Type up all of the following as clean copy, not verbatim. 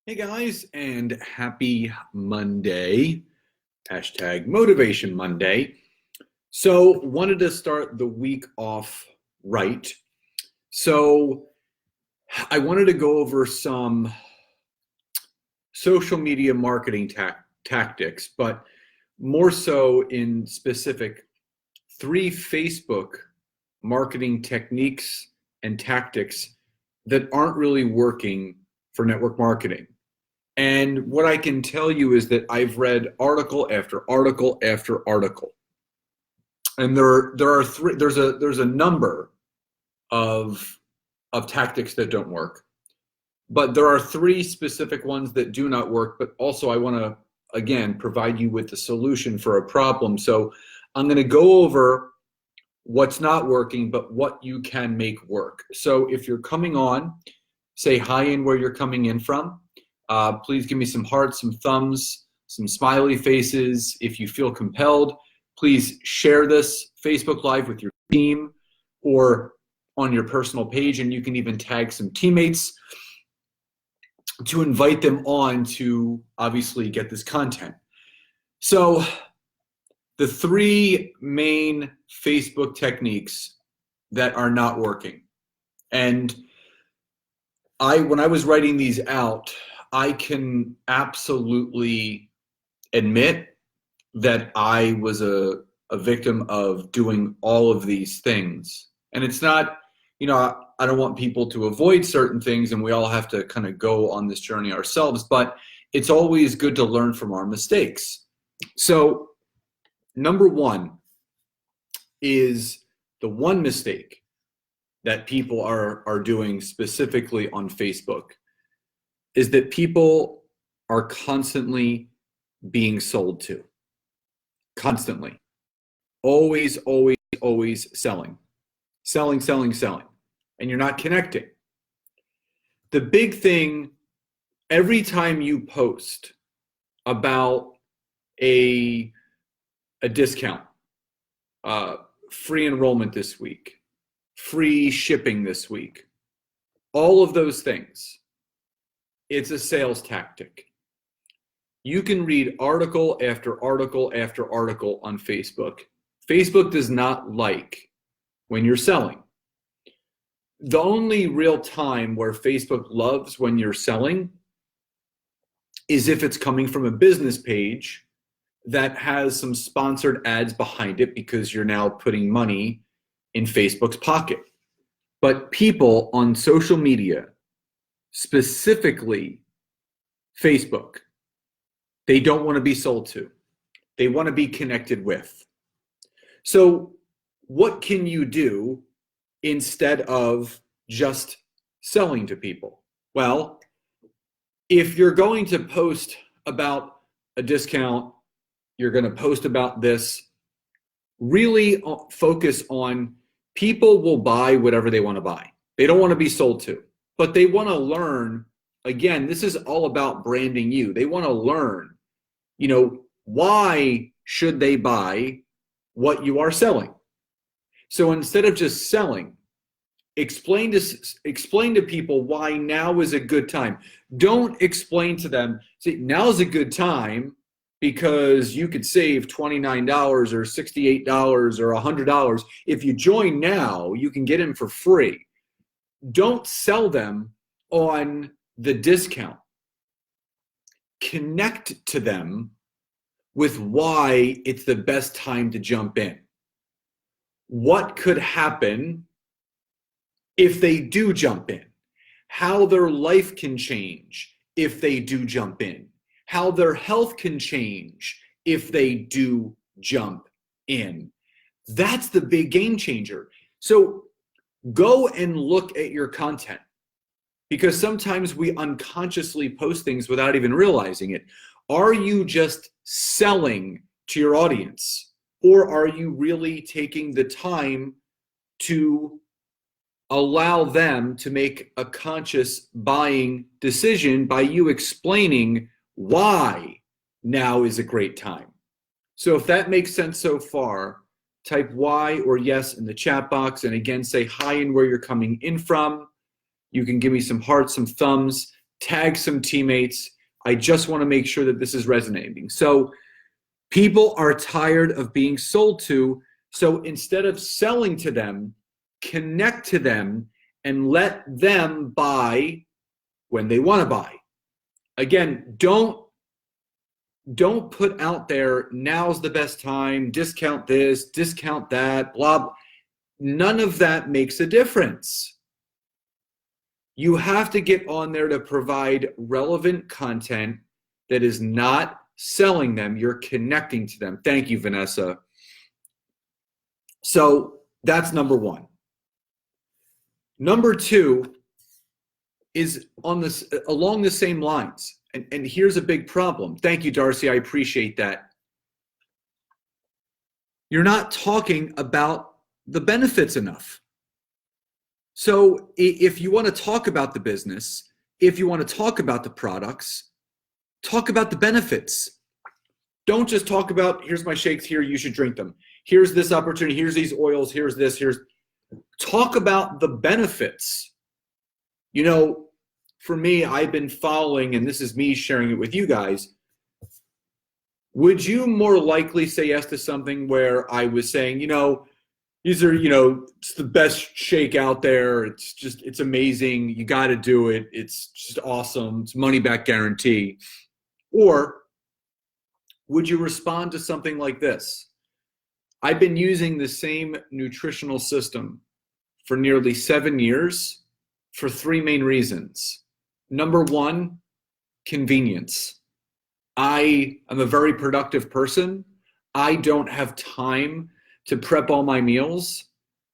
Hey guys, and happy Monday. Hashtag Motivation Monday. So, wanted to start the week off right. So, I wanted to go over some social media marketing tactics, but more so in specific, 3 Facebook marketing techniques and tactics that aren't really working for network marketing. And what I can tell you is that I've read article after article after article, and there are three. There's a number of tactics that don't work, but there are 3 specific ones that do not work. But also, I want to again provide you with the solution for a problem. So I'm going to go over what's not working, but what you can make work. So if you're coming on, say hi in where you're coming in from. Please give me some hearts, some thumbs, some smiley faces. If you feel compelled, please share this Facebook Live with your team or on your personal page, and you can even tag some teammates to invite them on to obviously get this content. So the 3 main Facebook techniques that are not working. And when I was writing these out, I can absolutely admit that I was a victim of doing all of these things. And it's not, I don't want people to avoid certain things, and we all have to kind of go on this journey ourselves, but it's always good to learn from our mistakes. So number 1 is the one mistake that people are doing specifically on Facebook is that people are constantly being sold to. Constantly. Always, always, always selling. Selling, selling, selling. And you're not connecting. The big thing, every time you post about a discount, free enrollment this week, free shipping this week, all of those things, it's a sales tactic. You can read article after article after article on Facebook. Facebook does not like when you're selling. The only real time where Facebook loves when you're selling is if it's coming from a business page that has some sponsored ads behind it because you're now putting money in Facebook's pocket. But people on social media, specifically Facebook, they don't want to be sold to. They want to be connected with. So what can you do instead of just selling to people? Well, if you're going to post about a discount, you're going to post about this, really focus on people will buy whatever they want to buy. They don't want to be sold to, but they want to learn. Again, this is all about branding you. They want to learn, why should they buy what you are selling? So instead of just selling, explain to people why now is a good time. Don't explain to them, see, now is a good time because you could save $29 or $68 or $100. If you join now, you can get in for free. Don't sell them on the discount. Connect to them with why it's the best time to jump in. What could happen if they do jump in? How their life can change if they do jump in? How their health can change if they do jump in? That's the big game changer. So go and look at your content, because sometimes we unconsciously post things without even realizing it. Are you just selling to your audience, or are you really taking the time to allow them to make a conscious buying decision by you explaining why now is a great time? So if that makes sense so far, type Y or yes in the chat box, and again, say hi and where you're coming in from. You can give me some hearts, some thumbs. tag some teammates. I just want to make sure that this is resonating. So people are tired of being sold to. So instead of selling to them, connect to them and let them buy when they want to buy. Again, don't put out there, now's the best time, discount this, discount that, blah, blah. None of that makes a difference. You have to get on there to provide relevant content that is not selling them. You're connecting to them. Thank you, Vanessa. So that's number one. Number two is along the same lines. And here's a big problem. Thank you, Darcy. I appreciate that. You're not talking about the benefits enough. So if you want to talk about the business, if you want to talk about the products, talk about the benefits. Don't just talk about, here's my shakes here, you should drink them. Here's this opportunity, here's these oils, here's this, talk about the benefits. You know, for me, I've been following, and this is me sharing it with you guys. Would you more likely say yes to something where I was saying, you know, these are, you know, it's the best shake out there. It's amazing. You got to do it. It's just awesome. It's money back guarantee. Or would you respond to something like this? I've been using the same nutritional system for nearly 7 years for 3 main reasons. Number one, convenience. I am a very productive person. I don't have time to prep all my meals,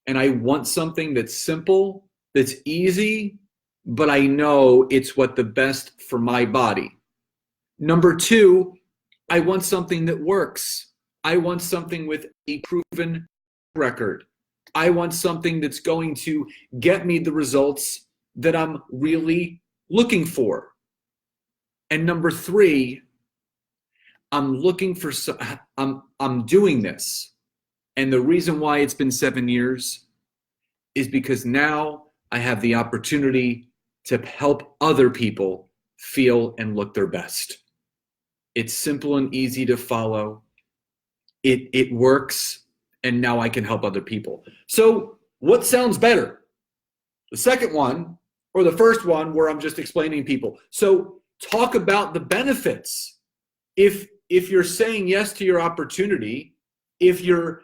and I want something that's simple, that's easy, but I know it's what the best for my body. Number two, I want something that works. I want something with a proven record. I want something that's going to get me the results that I'm really looking for. And number three, I'm doing this. And the reason why it's been 7 years is because now I have the opportunity to help other people feel and look their best. It's simple and easy to follow. It works, and now I can help other people. So what sounds better? The second one or the first one where I'm just explaining people? So talk about the benefits. If you're saying yes to your opportunity, if you're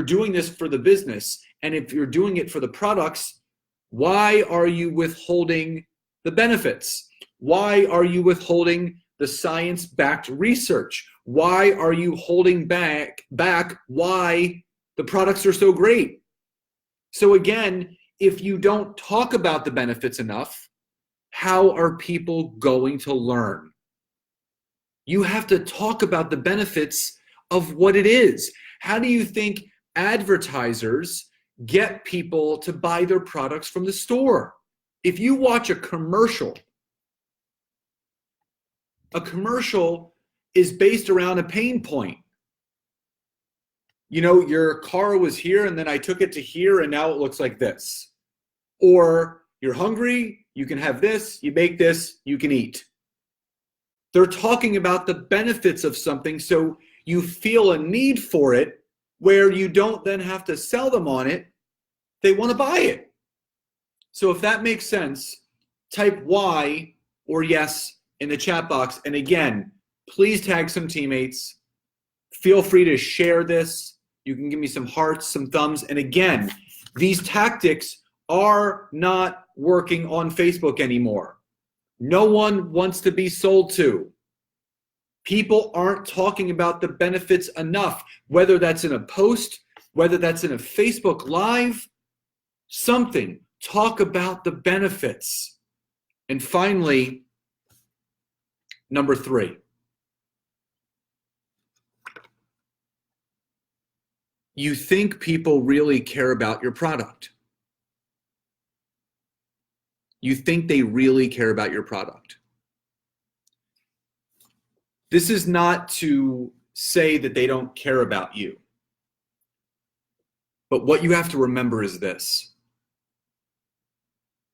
doing this for the business, and if you're doing it for the products, why are you withholding the benefits? Why are you withholding the science-backed research? Why are you holding back why the products are so great? So again, if you don't talk about the benefits enough, how are people going to learn? You have to talk about the benefits of what it is. How do you think advertisers get people to buy their products from the store? If you watch a commercial is based around a pain point. You know, your car was here and then I took it to here and now it looks like this. Or you're hungry, you can have this, you make this, you can eat. They're talking about the benefits of something so you feel a need for it where you don't then have to sell them on it. They want to buy it. So if that makes sense, type Y or yes in the chat box. And again, please tag some teammates. Feel free to share this. You can give me some hearts, some thumbs. And again, these tactics are not working on Facebook anymore. No one wants to be sold to. People aren't talking about the benefits enough, whether that's in a post, whether that's in a Facebook Live, something. Talk about the benefits. And finally, number 3. You think people really care about your product. You think they really care about your product. This is not to say that they don't care about you. But what you have to remember is this.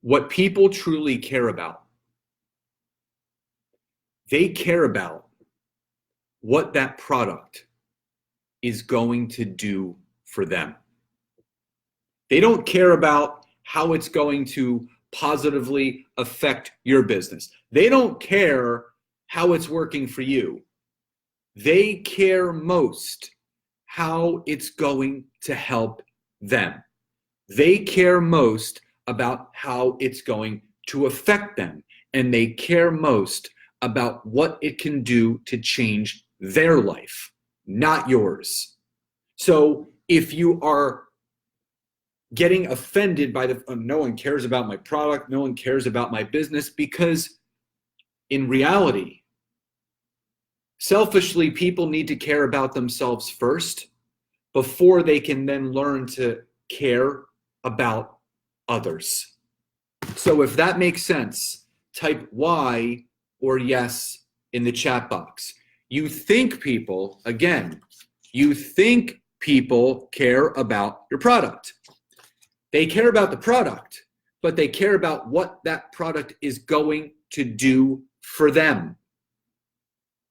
What people truly care about They care about what that product is going to do for them. They don't care about how it's going to positively affect your business. They don't care how it's working for you. They care most how it's going to help them. They care most about how it's going to affect them. And they care most about what it can do to change their life, not yours. So if you are getting offended by no one cares about my product, no one cares about my business, because in reality, selfishly, people need to care about themselves first before they can then learn to care about others. So if that makes sense, type Y or yes in the chat box. You think people care about your product. They care about the product, but they care about what that product is going to do for them.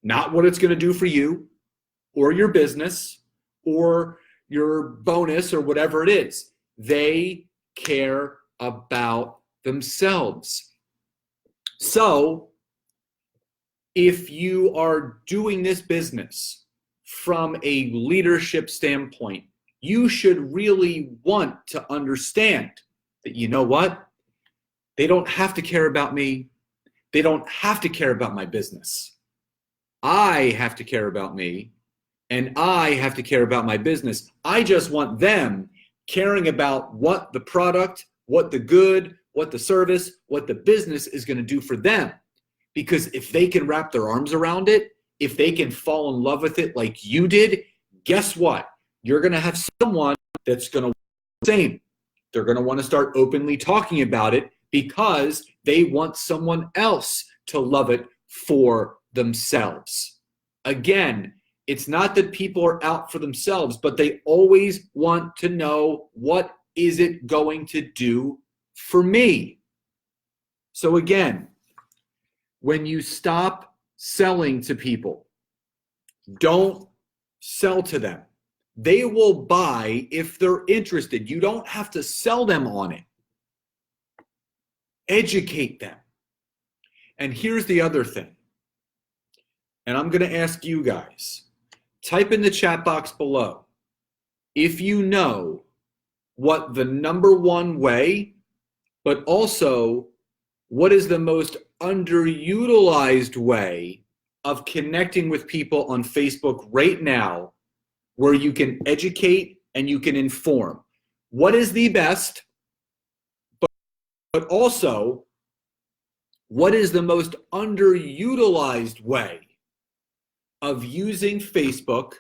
Not what it's going to do for you or your business or your bonus or whatever it is. They care about themselves. So if you are doing this business from a leadership standpoint, you should really want to understand that, you know what? They don't have to care about me. They don't have to care about my business. I have to care about me, and I have to care about my business. I just want them caring about what the product, what the good, what the service, what the business is going to do for them. Because if they can wrap their arms around it, if they can fall in love with it like you did, guess what? You're going to have someone that's going to want the same. They're going to want to start openly talking about it because they want someone else to love it for themselves. Again, it's not that people are out for themselves, but they always want to know, what is it going to do for me? So again, when you stop selling to people, don't sell to them. They will buy if they're interested. You don't have to sell them on it. Educate them. And here's the other thing. And I'm going to ask you guys, type in the chat box below if you know what the number one way, but also what is the most underutilized way of connecting with people on Facebook right now, where you can educate and you can inform. What is the best, but also what is the most underutilized way of using Facebook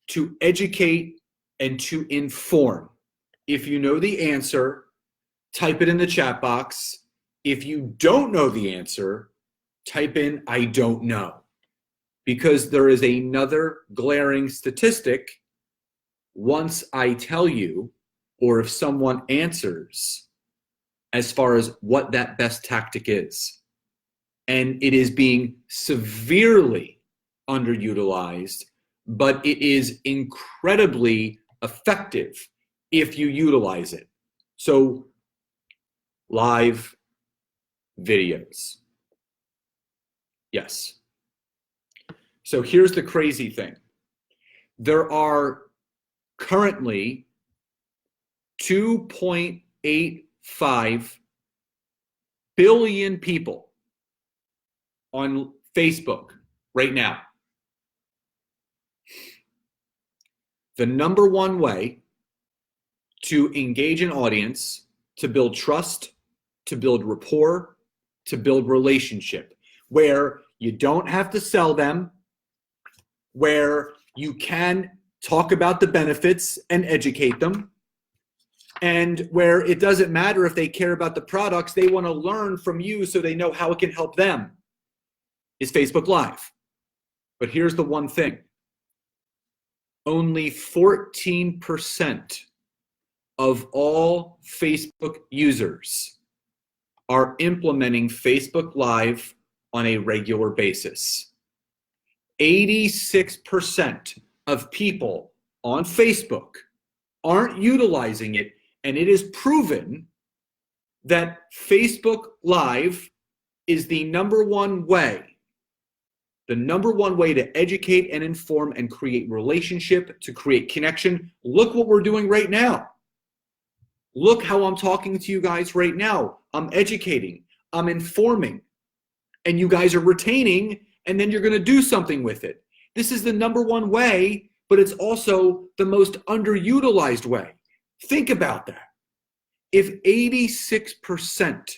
to educate and to inform? If you know the answer, type it in the chat box. If you don't know the answer, type in I don't know. Because there is another glaring statistic. Once I tell you, or if someone answers, as far as what that best tactic is, and it is being severely underutilized, but it is incredibly effective if you utilize it. So, live videos. Yes. So here's the crazy thing. There are currently 2.85 billion people on Facebook right now. The number one way to engage an audience, to build trust, to build rapport, to build relationship, where you don't have to sell them, where you can talk about the benefits and educate them, and where it doesn't matter if they care about the products, they want to learn from you so they know how it can help them, is Facebook Live. But here's the one thing. Only 14% of all Facebook users are implementing Facebook Live on a regular basis. 86% of people on Facebook aren't utilizing it, and it is proven that Facebook Live is the number one way to educate and inform and create relationship, to create connection. Look what we're doing right now. Look how I'm talking to you guys right now. I'm educating, I'm informing, and you guys are retaining, and then you're going to do something with it. This is the number one way, but it's also the most underutilized way. Think about that. If 86%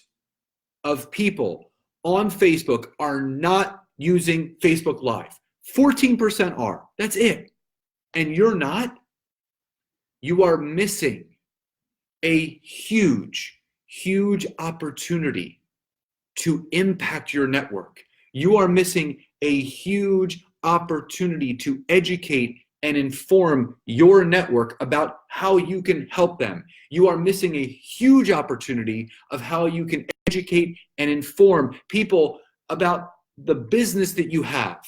of people on Facebook are not using Facebook Live, 14% are. That's it. And you're not, you are missing a huge, huge opportunity to impact your network. You are missing a huge opportunity to educate and inform your network about how you can help them. You are missing a huge opportunity of how you can educate and inform people about the business that you have,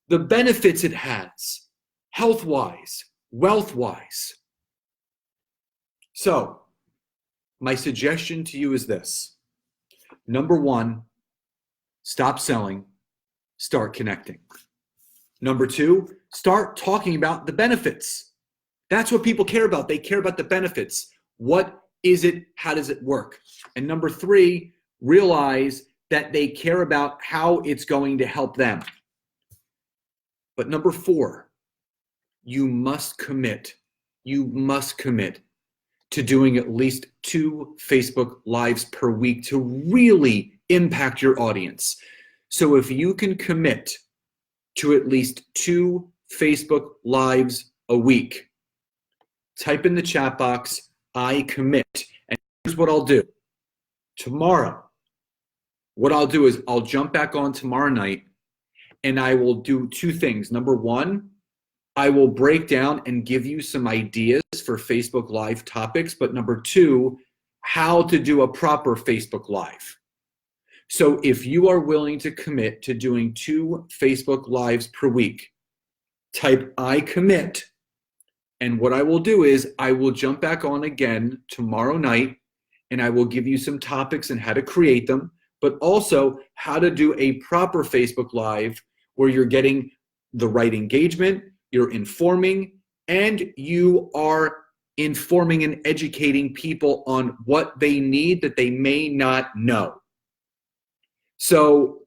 the benefits it has, health-wise, wealth-wise. So, my suggestion to you is this. Number one, stop selling, start connecting. Number two, start talking about the benefits. That's what people care about. They care about the benefits. What is it? How does it work? And number three, realize that they care about how it's going to help them. But number four, you must commit to doing at least 2 Facebook Lives per week to really impact your audience. So if you can commit to at least 2 Facebook Lives a week, type in the chat box, I commit. And here's what I'll do. Tomorrow, what I'll do is I'll jump back on tomorrow night and I will do 2 things. Number one, I will break down and give you some ideas for Facebook Live topics. But number two, how to do a proper Facebook Live. So if you are willing to commit to doing 2 Facebook Lives per week, type I commit. And what I will do is I will jump back on again tomorrow night and I will give you some topics and how to create them, but also how to do a proper Facebook Live where you're getting the right engagement, you're informing, and you are informing and educating people on what they need that they may not know. So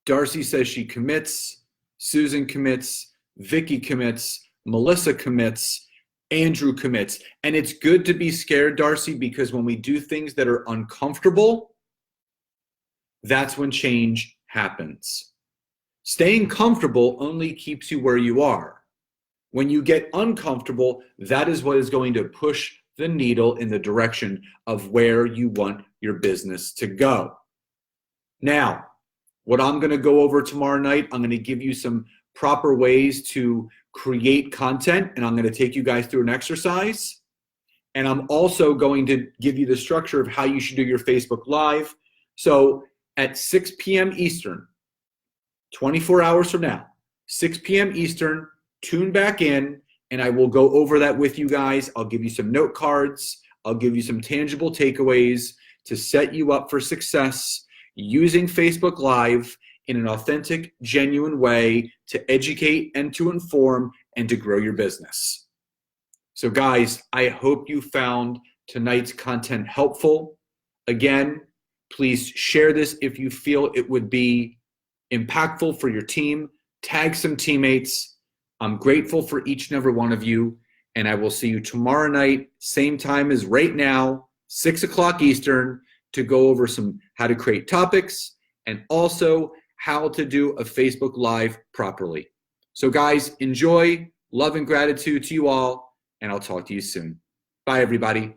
Darcy says she commits, Susan commits, Vicky commits, Melissa commits, Andrew commits. And it's good to be scared, Darcy, because when we do things that are uncomfortable, that's when change happens. Staying comfortable only keeps you where you are. When you get uncomfortable, that is what is going to push the needle in the direction of where you want your business to go. Now, what I'm going to go over tomorrow night, I'm going to give you some proper ways to create content, and I'm going to take you guys through an exercise. And I'm also going to give you the structure of how you should do your Facebook Live. So at 6 p.m. Eastern, 24 hours from now, 6 p.m. Eastern, tune back in, and I will go over that with you guys. I'll give you some note cards. I'll give you some tangible takeaways to set you up for success using Facebook Live in an authentic, genuine way to educate and to inform and to grow your business. So guys, I hope you found tonight's content helpful. Again, please share this if you feel it would be impactful for your team. Tag some teammates. I'm grateful for each and every one of you, and I will see you tomorrow night, same time as right now, 6 o'clock Eastern, to go over some how to create topics and also how to do a Facebook Live properly. So guys, enjoy, love and gratitude to you all, and I'll talk to you soon. Bye, everybody.